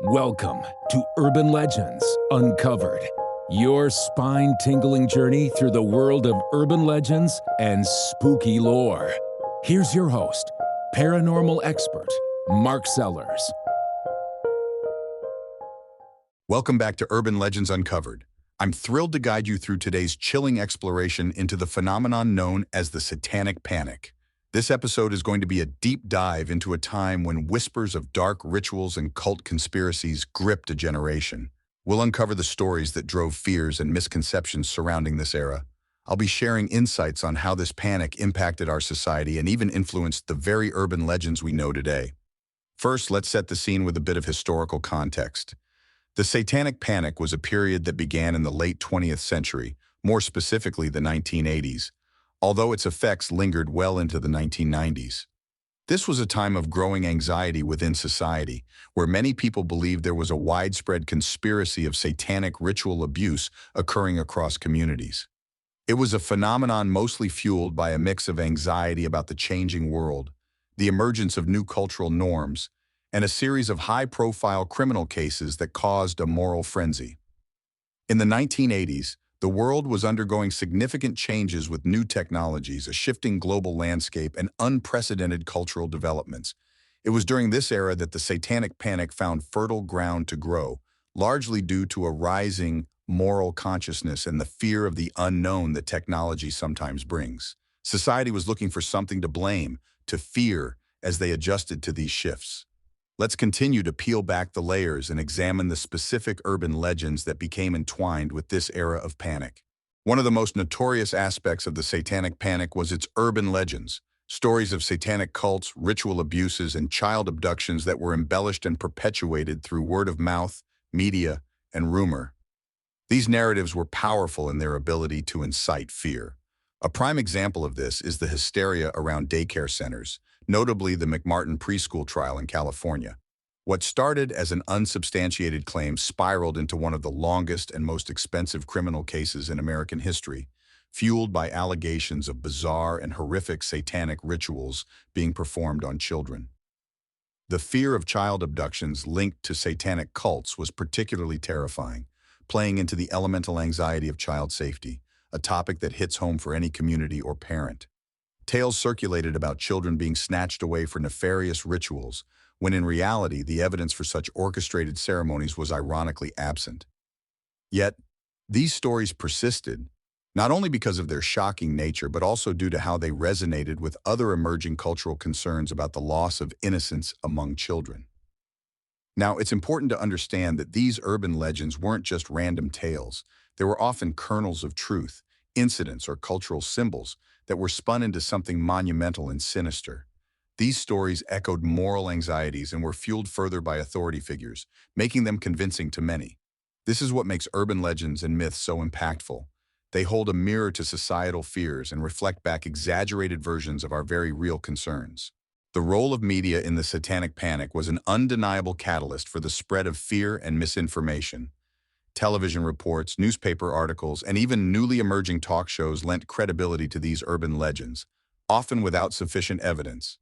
Welcome to Urban Legends Uncovered, your spine-tingling journey through the world of urban legends and spooky lore. Here's your host, paranormal expert, Mark Sellers. Welcome back to Urban Legends Uncovered. I'm thrilled to guide you through today's chilling exploration into the phenomenon known as the Satanic Panic. This episode is going to be a deep dive into a time when whispers of dark rituals and cult conspiracies gripped a generation. We'll uncover the stories that drove fears and misconceptions surrounding this era. I'll be sharing insights on how this panic impacted our society and even influenced the very urban legends we know today. First, let's set the scene with a bit of historical context. The Satanic Panic was a period that began in the late 20th century, more specifically the 1980s. Although its effects lingered well into the 1990s. This was a time of growing anxiety within society, where many people believed there was a widespread conspiracy of satanic ritual abuse occurring across communities. It was a phenomenon mostly fueled by a mix of anxiety about the changing world, the emergence of new cultural norms, and a series of high-profile criminal cases that caused a moral frenzy. In the 1980s, the world was undergoing significant changes with new technologies, a shifting global landscape, and unprecedented cultural developments. It was during this era that the Satanic Panic found fertile ground to grow, largely due to a rising moral consciousness and the fear of the unknown that technology sometimes brings. Society was looking for something to blame, to fear, as they adjusted to these shifts. Let's continue to peel back the layers and examine the specific urban legends that became entwined with this era of panic. One of the most notorious aspects of the Satanic Panic was its urban legends, stories of satanic cults, ritual abuses, and child abductions that were embellished and perpetuated through word of mouth, media, and rumor. These narratives were powerful in their ability to incite fear. A prime example of this is the hysteria around daycare centers, notably the McMartin preschool trial in California. What started as an unsubstantiated claim spiraled into one of the longest and most expensive criminal cases in American history, fueled by allegations of bizarre and horrific satanic rituals being performed on children. The fear of child abductions linked to satanic cults was particularly terrifying, playing into the elemental anxiety of child safety, a topic that hits home for any community or parent. Tales circulated about children being snatched away for nefarious rituals, when in reality the evidence for such orchestrated ceremonies was ironically absent. Yet, these stories persisted, not only because of their shocking nature, but also due to how they resonated with other emerging cultural concerns about the loss of innocence among children. Now, it's important to understand that these urban legends weren't just random tales. They were often kernels of truth, incidents, or cultural symbols that were spun into something monumental and sinister. These stories echoed moral anxieties and were fueled further by authority figures, making them convincing to many. This is what makes urban legends and myths so impactful. They hold a mirror to societal fears and reflect back exaggerated versions of our very real concerns. The role of media in the Satanic Panic was an undeniable catalyst for the spread of fear and misinformation. Television reports, newspaper articles, and even newly emerging talk shows lent credibility to these urban legends, often without sufficient evidence.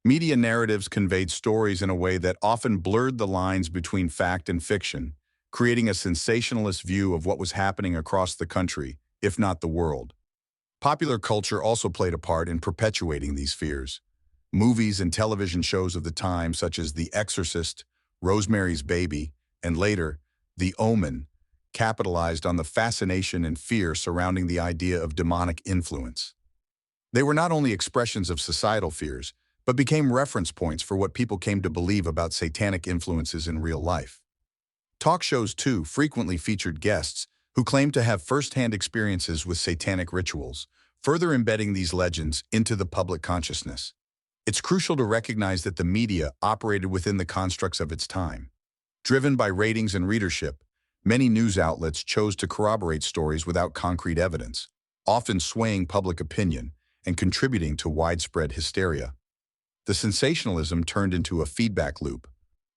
Media narratives conveyed stories in a way that often blurred the lines between fact and fiction, creating a sensationalist view of what was happening across the country, if not the world. Popular culture also played a part in perpetuating these fears. Movies and television shows of the time, such as The Exorcist, Rosemary's Baby, and later, The Omen, capitalized on the fascination and fear surrounding the idea of demonic influence. They were not only expressions of societal fears, but became reference points for what people came to believe about satanic influences in real life. Talk shows, too, frequently featured guests who claimed to have first-hand experiences with satanic rituals, further embedding these legends into the public consciousness. It's crucial to recognize that the media operated within the constructs of its time. Driven by ratings and readership, many news outlets chose to corroborate stories without concrete evidence, often swaying public opinion and contributing to widespread hysteria. The sensationalism turned into a feedback loop.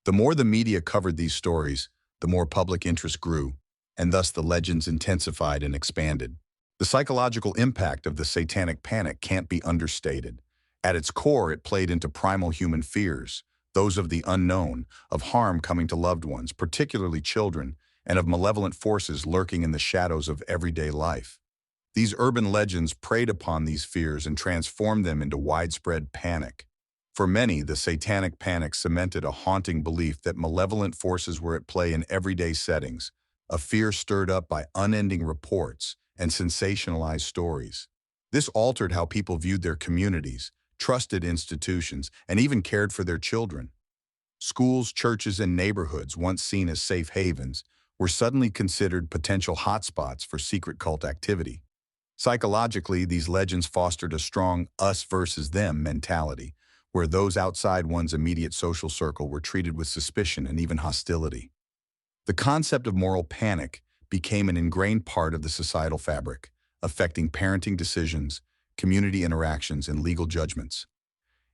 The more the media covered these stories, the more public interest grew, and thus the legends intensified and expanded. The psychological impact of the Satanic Panic can't be understated. At its core, it played into primal human fears, those of the unknown, of harm coming to loved ones, particularly children, and of malevolent forces lurking in the shadows of everyday life. These urban legends preyed upon these fears and transformed them into widespread panic. For many, the Satanic Panic cemented a haunting belief that malevolent forces were at play in everyday settings, a fear stirred up by unending reports and sensationalized stories. This altered how people viewed their communities, trusted institutions, and even cared for their children. Schools, churches, and neighborhoods, once seen as safe havens, were suddenly considered potential hotspots for secret cult activity. Psychologically, these legends fostered a strong us versus them mentality, where those outside one's immediate social circle were treated with suspicion and even hostility. The concept of moral panic became an ingrained part of the societal fabric, affecting parenting decisions, community interactions, and legal judgments.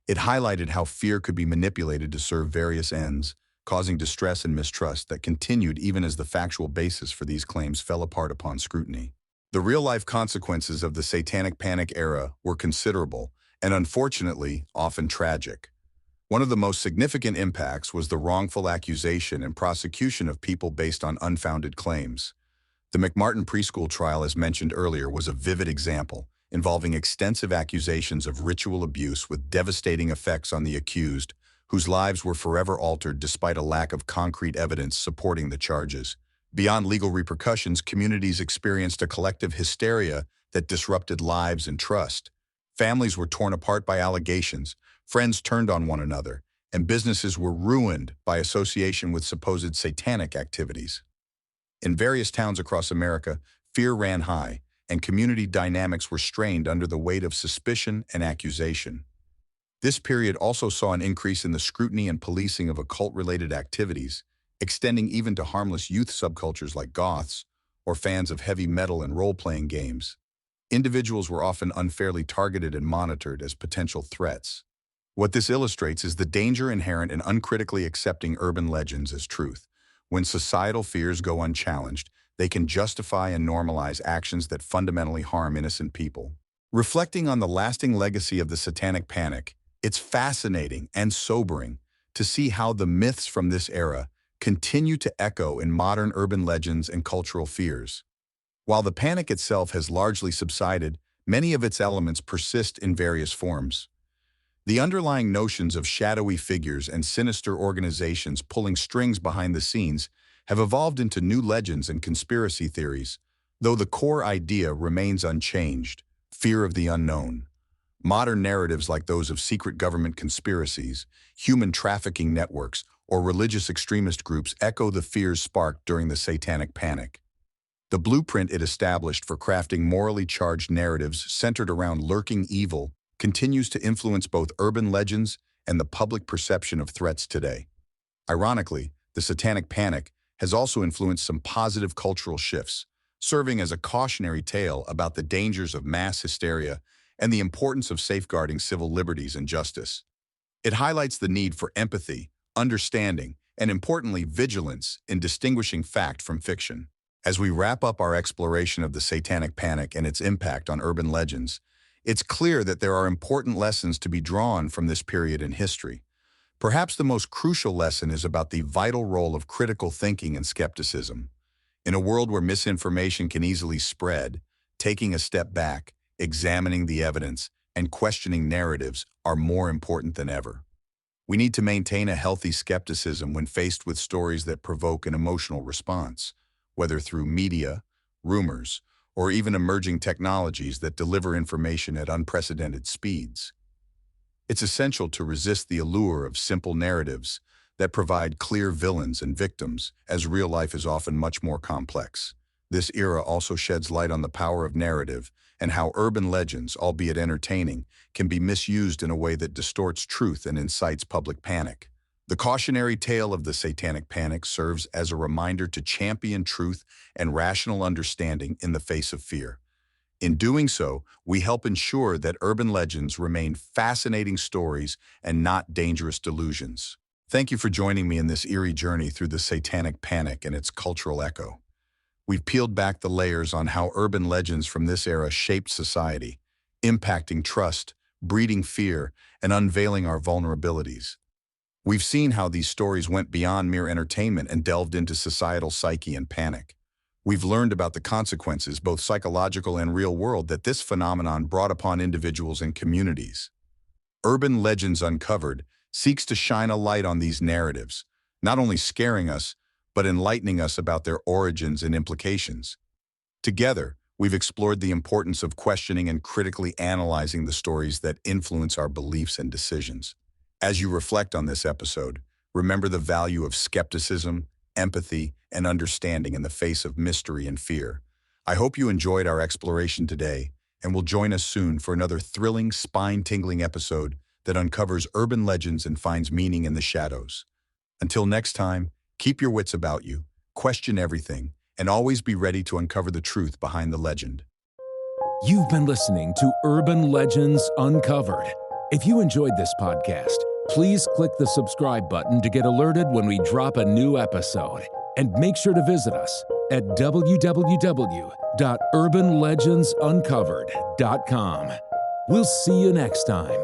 It highlighted how fear could be manipulated to serve various ends, causing distress and mistrust that continued even as the factual basis for these claims fell apart upon scrutiny. The real-life consequences of the Satanic Panic era were considerable and, unfortunately, often tragic. One of the most significant impacts was the wrongful accusation and prosecution of people based on unfounded claims. The McMartin preschool trial, as mentioned earlier, was a vivid example, involving extensive accusations of ritual abuse with devastating effects on the accused, whose lives were forever altered despite a lack of concrete evidence supporting the charges. Beyond legal repercussions, communities experienced a collective hysteria that disrupted lives and trust. Families were torn apart by allegations, friends turned on one another, and businesses were ruined by association with supposed satanic activities. In various towns across America, fear ran high, and community dynamics were strained under the weight of suspicion and accusation. This period also saw an increase in the scrutiny and policing of occult-related activities, extending even to harmless youth subcultures like goths or fans of heavy metal and role-playing games. Individuals were often unfairly targeted and monitored as potential threats. What this illustrates is the danger inherent in uncritically accepting urban legends as truth. When societal fears go unchallenged, they can justify and normalize actions that fundamentally harm innocent people. Reflecting on the lasting legacy of the Satanic Panic, it's fascinating and sobering to see how the myths from this era continue to echo in modern urban legends and cultural fears. While the panic itself has largely subsided, many of its elements persist in various forms. The underlying notions of shadowy figures and sinister organizations pulling strings behind the scenes have evolved into new legends and conspiracy theories, though the core idea remains unchanged: fear of the unknown. Modern narratives like those of secret government conspiracies, human trafficking networks, or religious extremist groups echo the fears sparked during the Satanic Panic. The blueprint it established for crafting morally charged narratives centered around lurking evil continues to influence both urban legends and the public perception of threats today. Ironically, the Satanic Panic has also influenced some positive cultural shifts, serving as a cautionary tale about the dangers of mass hysteria and the importance of safeguarding civil liberties and justice. It highlights the need for empathy, understanding, and importantly, vigilance in distinguishing fact from fiction. As we wrap up our exploration of the Satanic Panic and its impact on urban legends, it's clear that there are important lessons to be drawn from this period in history. Perhaps the most crucial lesson is about the vital role of critical thinking and skepticism. In a world where misinformation can easily spread, taking a step back, examining the evidence, and questioning narratives are more important than ever. We need to maintain a healthy skepticism when faced with stories that provoke an emotional response, whether through media, rumors, or even emerging technologies that deliver information at unprecedented speeds. It's essential to resist the allure of simple narratives that provide clear villains and victims, as real life is often much more complex. This era also sheds light on the power of narrative and how urban legends, albeit entertaining, can be misused in a way that distorts truth and incites public panic. The cautionary tale of the Satanic Panic serves as a reminder to champion truth and rational understanding in the face of fear. In doing so, we help ensure that urban legends remain fascinating stories and not dangerous delusions. Thank you for joining me in this eerie journey through the Satanic Panic and its cultural echo. We've peeled back the layers on how urban legends from this era shaped society, impacting trust, breeding fear, and unveiling our vulnerabilities. We've seen how these stories went beyond mere entertainment and delved into societal psyche and panic. We've learned about the consequences, both psychological and real-world, that this phenomenon brought upon individuals and communities. Urban Legends Uncovered seeks to shine a light on these narratives, not only scaring us, but enlightening us about their origins and implications. Together, we've explored the importance of questioning and critically analyzing the stories that influence our beliefs and decisions. As you reflect on this episode, remember the value of skepticism, empathy, and understanding in the face of mystery and fear. I hope you enjoyed our exploration today and will join us soon for another thrilling, spine-tingling episode that uncovers urban legends and finds meaning in the shadows. Until next time, keep your wits about you, question everything, and always be ready to uncover the truth behind the legend. You've been listening to Urban Legends Uncovered. If you enjoyed this podcast, please click the subscribe button to get alerted when we drop a new episode. And make sure to visit us at www.urbanlegendsuncovered.com. We'll see you next time.